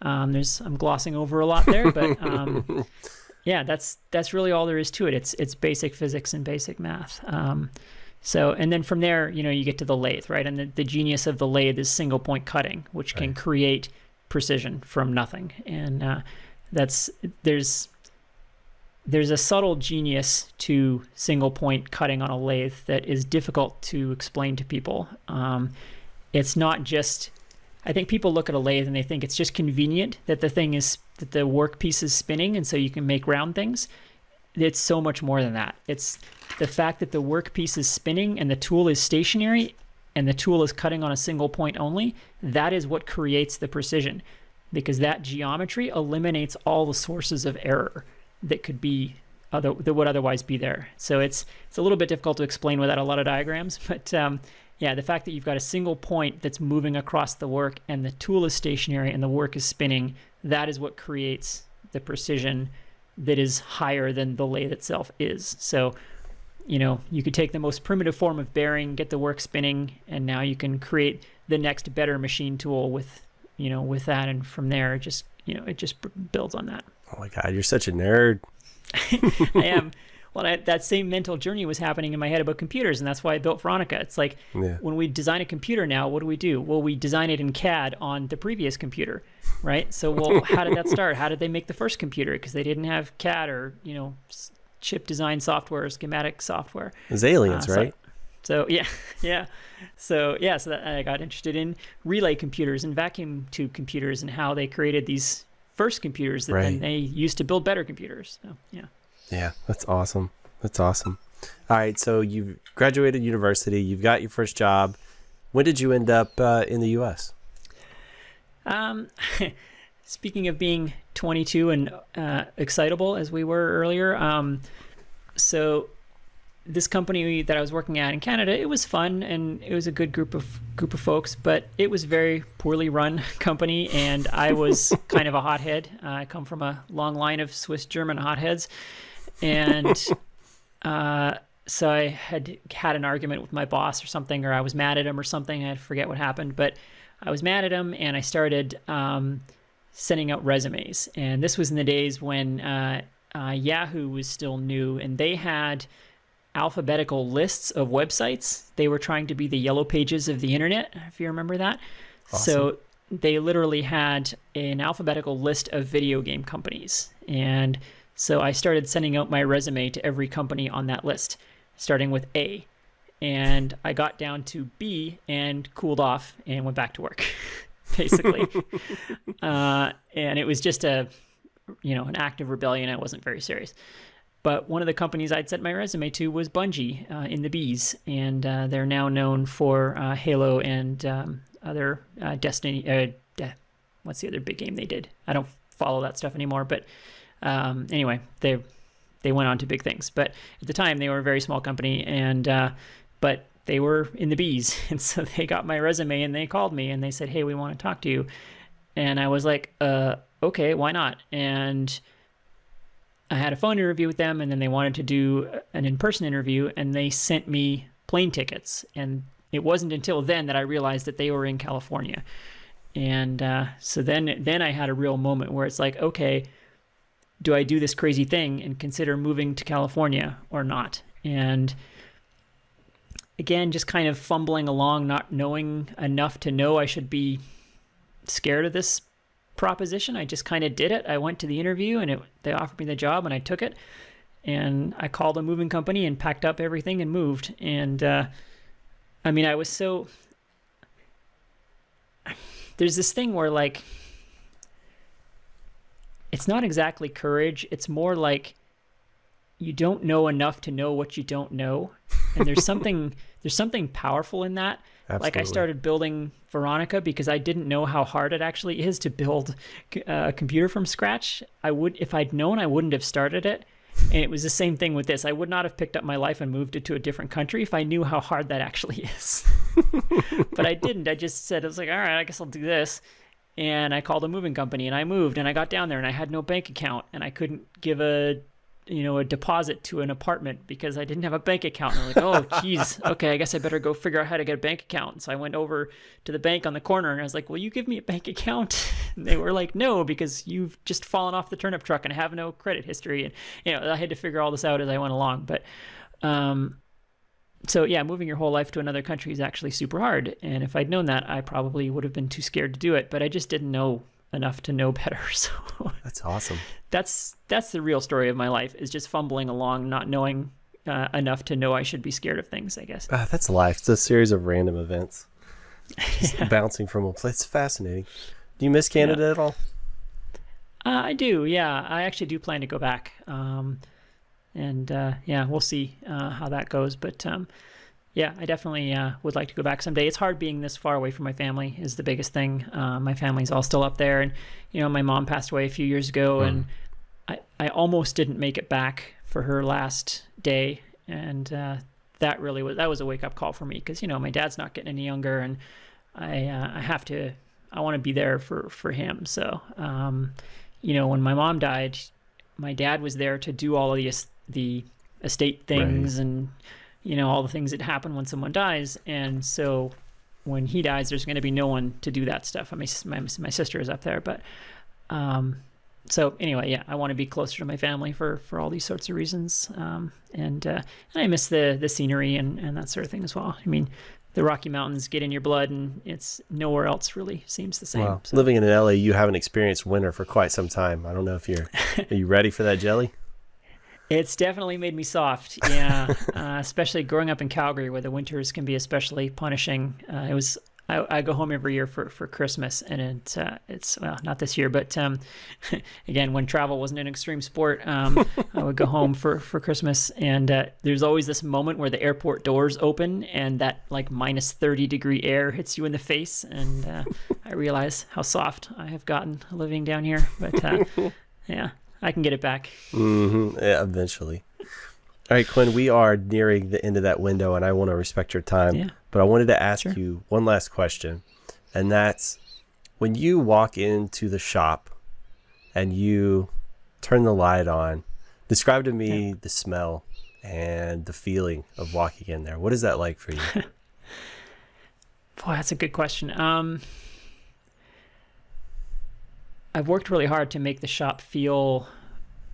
I'm glossing over a lot there, but yeah, that's really all there is to it. It's basic physics and basic math. So, and then from there, you get to the lathe, right? And the genius of the lathe is single point cutting, which can create precision from nothing. And there's a subtle genius to single point cutting on a lathe that is difficult to explain to people. It's not just, I think people look at a lathe and they think it's just convenient that the workpiece is spinning and so you can make round things. It's so much more than that. It's the fact that the workpiece is spinning and the tool is stationary and the tool is cutting on a single point only. That is what creates the precision, because that geometry eliminates all the sources of error that could be that would otherwise be there. So it's a little bit difficult to explain without a lot of diagrams, but yeah, the fact that you've got a single point that's moving across the work and the tool is stationary and the work is spinning, that is what creates the precision that is higher than the lathe itself is. So, you could take the most primitive form of bearing, get the work spinning, and now you can create the next better machine tool with that, and from there, it just builds on that. Oh my God, you're such a nerd. I am. Well, that same mental journey was happening in my head about computers, and that's why I built Veronica. It's like when we design a computer now, what do? Well, we design it in CAD on the previous computer, right? So, well, how did that start? How did they make the first computer? Because they didn't have CAD or, chip design software or schematic software. It was aliens, right? So yeah. So that I got interested in relay computers and vacuum tube computers and how they created these first computers that then they used to build better computers. So, yeah. Yeah, that's awesome. All right, so you've graduated university, you've got your first job. When did you end up in the U.S.? Speaking of being 22 and excitable as we were earlier, so this company that I was working at in Canada, it was fun and it was a good group of folks, but it was a very poorly run company, and I was kind of a hothead. I come from a long line of Swiss German hotheads. And so I had an argument with my boss or something, or I was mad at him or something. I forget what happened, but I was mad at him, and I started sending out resumes. And this was in the days when Yahoo was still new, and they had alphabetical lists of websites. They were trying to be the yellow pages of the internet, if you remember that. Awesome. So they literally had an alphabetical list of video game companies, and so I started sending out my resume to every company on that list, starting with A. And I got down to B and cooled off and went back to work, basically. And it was just an act of rebellion. I wasn't very serious. But one of the companies I'd sent my resume to was Bungie in the Bs. And they're now known for Halo and other Destiny. What's the other big game they did? I don't follow that stuff anymore, but anyway, they went on to big things, but at the time they were a very small company, and but they were in the Bs, and so they got my resume and they called me and they said, "Hey, we want to talk to you." And I was like, okay, why not? And I had a phone interview with them, and then they wanted to do an in-person interview, and they sent me plane tickets. And it wasn't until then that I realized that they were in California. And so then I had a real moment where it's like, okay, do I do this crazy thing and consider moving to California or not? And again, just kind of fumbling along, not knowing enough to know I should be scared of this proposition. I just kind of did it. I went to the interview, and they offered me the job, and I took it. and I called a moving company and packed up everything and moved. And I mean, I was so, there's this thing where like, it's not exactly courage. It's more like you don't know enough to know what you don't know. And there's something powerful in that. Absolutely. Like I started building Veronica because I didn't know how hard it actually is to build a computer from scratch. If I'd known, I wouldn't have started it. And it was the same thing with this. I would not have picked up my life and moved it to a different country if I knew how hard that actually is. But I didn't. I just said, I was like, all right, I guess I'll do this. And I called a moving company and I moved and I got down there and I had no bank account and I couldn't give a deposit to an apartment because I didn't have a bank account. And I'm like, oh, geez, okay, I guess I better go figure out how to get a bank account. So I went over to the bank on the corner and I was like, will you give me a bank account? And they were like, no, because you've just fallen off the turnip truck and have no credit history. And, I had to figure all this out as I went along. But so yeah, moving your whole life to another country is actually super hard. And if I'd known that, I probably would have been too scared to do it, but I just didn't know enough to know better. So that's awesome. That's the real story of my life, is just fumbling along, not knowing enough to know I should be scared of things, I guess. That's life. It's a series of random events. Just bouncing from a place. It's fascinating. Do you miss Canada at all? I do. Yeah, I actually do plan to go back. We'll see how that goes. But yeah, I definitely would like to go back someday. It's hard being this far away from my family is the biggest thing. My family's all still up there. And, my mom passed away a few years ago and I almost didn't make it back for her last day. And that was a wake up call for me because, my dad's not getting any younger and I want to be there for him. So, when my mom died, my dad was there to do all of the estate things and, all the things that happen when someone dies. And so when he dies, there's going to be no one to do that stuff. I mean, my sister is up there, but, so anyway, yeah, I want to be closer to my family for all these sorts of reasons. And I miss the scenery and that sort of thing as well. I mean, the Rocky Mountains get in your blood and it's nowhere else really seems the same. Wow. So. Living in LA, you haven't experienced winter for quite some time. I don't know if are you ready for that jelly? It's definitely made me soft, yeah. Especially growing up in Calgary, where the winters can be especially punishing. I go home every year for Christmas, and it's well, not this year, but again, when travel wasn't an extreme sport, I would go home for Christmas, and there's always this moment where the airport doors open, and that like minus 30-degree air hits you in the face, and I realize how soft I have gotten living down here. But yeah. I can get it back. Mm-hmm. Yeah, eventually. All right, Quinn, we are nearing the end of that window, and I want to respect your time. But I wanted to ask you one last question, and that's when you walk into the shop and you turn the light on, describe to me the smell and the feeling of walking in there. What is that like for you? Boy, that's a good question. I've worked really hard to make the shop feel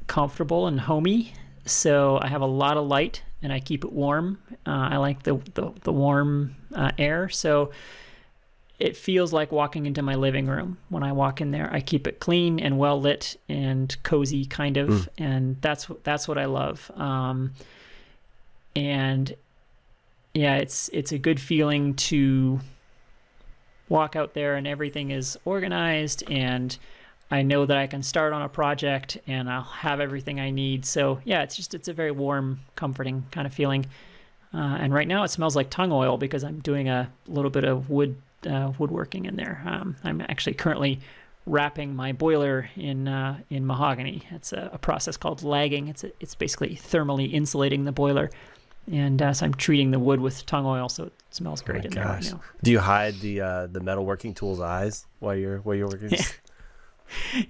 comfortable and homey. So I have a lot of light and I keep it warm. I like the warm air. So it feels like walking into my living room when I walk in there. I keep it clean and well lit and cozy kind of. And that's what I love. And yeah, it's a good feeling to walk out there and everything is organized and I know that I can start on a project and I'll have everything I need. So yeah, it's a very warm, comforting kind of feeling. And right now it smells like tung oil because I'm doing a little bit of woodworking in there. I'm actually currently wrapping my boiler in mahogany. It's a process called lagging. It's basically thermally insulating the boiler. And so I'm treating the wood with tung oil, so it smells great in there right now. Do you hide the metalworking tool's eyes while you're working?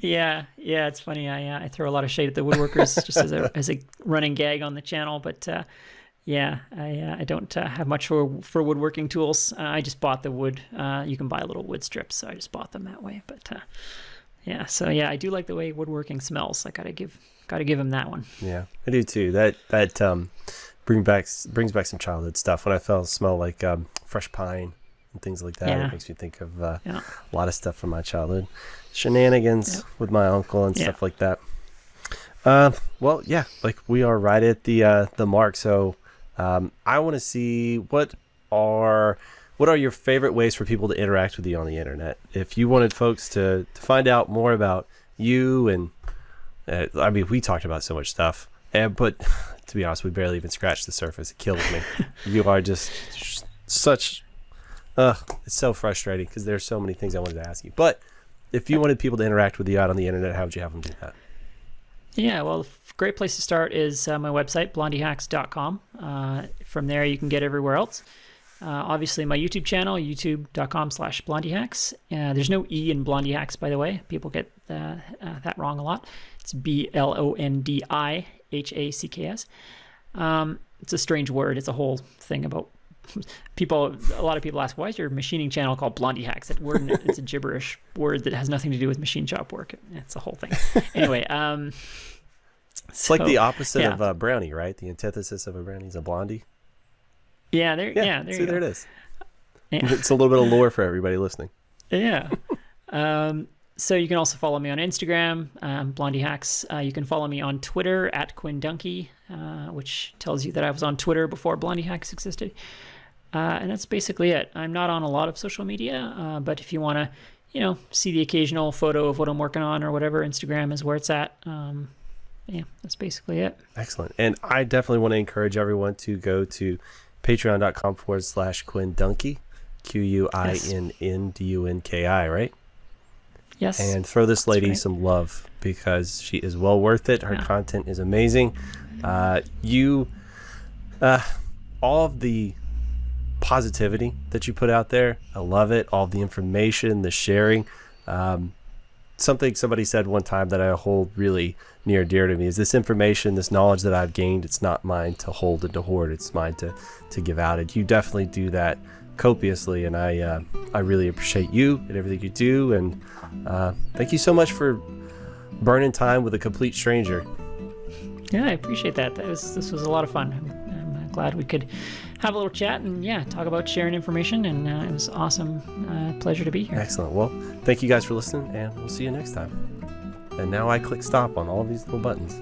Yeah, it's funny. I throw a lot of shade at the woodworkers just as a running gag on the channel, but I don't have much for woodworking tools. I just bought the wood. You can buy little wood strips, so I just bought them that way. But I do like the way woodworking smells. I gotta give him that one. Yeah, I do too. That brings back some childhood stuff. When I smell like fresh pine and things like that, it makes me think of a lot of stuff from my childhood. Shenanigans with my uncle and stuff like that. Well, yeah, like we are right at the mark. So, I want to see what are your favorite ways for people to interact with you on the internet? If you wanted folks to find out more about you and I mean, we talked about so much stuff, but to be honest, we barely even scratched the surface. It kills me. You are just such. It's so frustrating because there's so many things I wanted to ask you. But if you wanted people to interact with you out on the internet, how would you have them do that? Yeah, well, a great place to start is my website, bloniehacks.com. From there, you can get everywhere else. Obviously, my YouTube channel, youtube.com/bloniehacks. There's no E in bloniehacks, by the way. People get that wrong a lot. It's blondihacks. It's a strange word. It's a whole thing about people. A lot of people ask, why is your machining channel called Blondie Hacks? It's a gibberish word that has nothing to do with machine shop work. It's a whole thing. Anyway, it's like the opposite of a brownie, right? The antithesis of a brownie is a blondie. Yeah, there see, you go. There it is. Yeah. It's a little bit of lore for everybody listening. Yeah. So you can also follow me on Instagram, Blondie Hacks. You can follow me on Twitter at Quinn Dunki, which tells you that I was on Twitter before Blondie Hacks existed. And that's basically it. I'm not on a lot of social media, but if you want to, see the occasional photo of what I'm working on or whatever, Instagram is where it's at. Yeah, that's basically it. Excellent. And I definitely want to encourage everyone to go to patreon.com/Quinn Dunki, QuinnDunki, right? Yes. And throw this lady some love because she is well worth it. Her content is amazing. All of the positivity that you put out there, I love it. All of the information, the sharing. Something somebody said one time that I hold really near and dear to me is this information, this knowledge that I've gained, it's not mine to hold and to hoard. It's mine to give out. And you definitely do that copiously, and I really appreciate you and everything you do. And thank you so much for burning time with a complete stranger. Yeah, I appreciate that. This was a lot of fun. I'm glad we could have a little chat and talk about sharing information, and it was awesome. Pleasure to be here. Excellent. Well, thank you guys for listening, and we'll see you next time. And now I click stop on all of these little buttons.